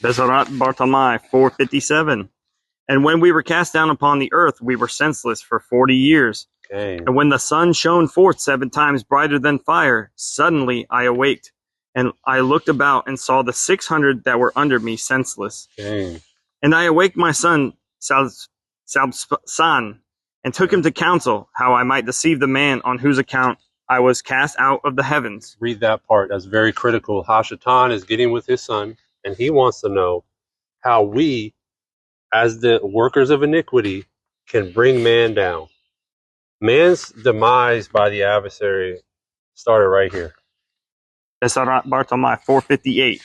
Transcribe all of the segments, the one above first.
Besarat Bartalmai 457. And when we were cast down upon the earth, we were senseless for 40 years. Okay. And when the sun shone forth 7 times brighter than fire, suddenly I awaked, and I looked about and saw the 600 that were under me senseless. Okay. And I awaked my son Salbsan, and took him to counsel, how I might deceive the man on whose account I was cast out of the heavens. Read that part. That's very critical. Hashatan is getting with his son, and he wants to know how we, as the workers of iniquity, can bring man down. Man's demise by the adversary started right here. Besarat Bartalmai 458.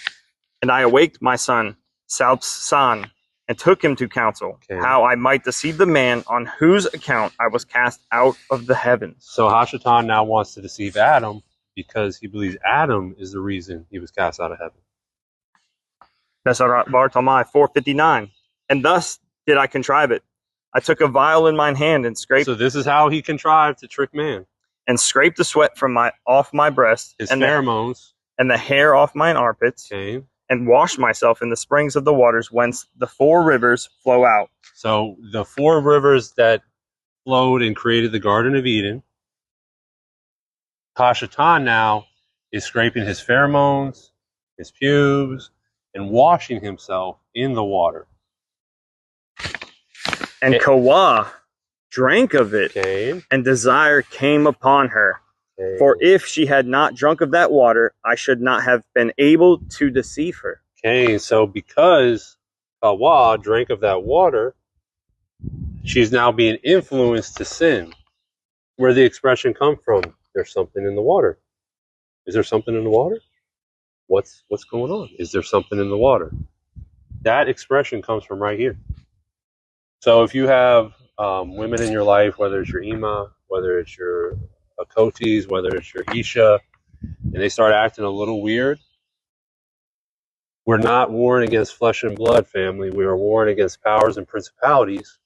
And I awaked my son Salbsan, and took him to counsel, how I might deceive the man on whose account I was cast out of the heavens. So Hashatan now wants to deceive Adam because he believes Adam is the reason he was cast out of heaven. Besarat Bartalmai 459. And thus did I contrive it. I took a vial in mine hand and scraped. So this is how he contrived to trick man. And scraped the sweat from off my breast, his and pheromones, and the hair off mine armpits. Okay. And washed myself in the springs of the waters whence the 4 rivers flow out. So the 4 rivers that flowed and created the Garden of Eden, Hashatan now is scraping his pheromones, his pubes, and washing himself in the water. And Kawah drank of it, Okay. and desire came upon her. Okay. For if she had not drunk of that water, I should not have been able to deceive her. Okay, so because Hawa drank of that water, she's now being influenced to sin. Where the expression come from? There's something in the water. Is there something in the water? What's going on? Is there something in the water? That expression comes from right here. So if you have women in your life, whether it's your Ima, whether it's your Akotis, whether it's your Isha, and they start acting a little weird, we're not warring against flesh and blood, family. We are warring against powers and principalities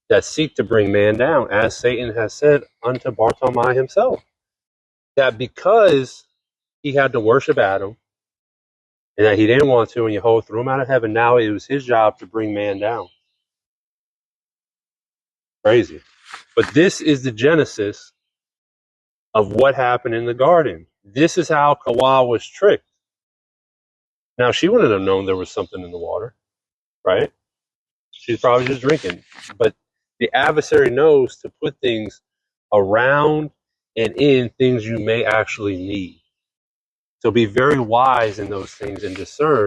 that seek to bring man down, as Satan has said unto Bartalmai himself, that because he had to worship Adam and that he didn't want to, and Yehovah threw him out of heaven, now it was his job to bring man down. Crazy. But this is the genesis of what happened in the garden. This is how Kawah was tricked. Now, she wouldn't have known there was something in the water, right? She's probably just drinking. But the adversary knows to put things around and in things you may actually need. So be very wise in those things and discern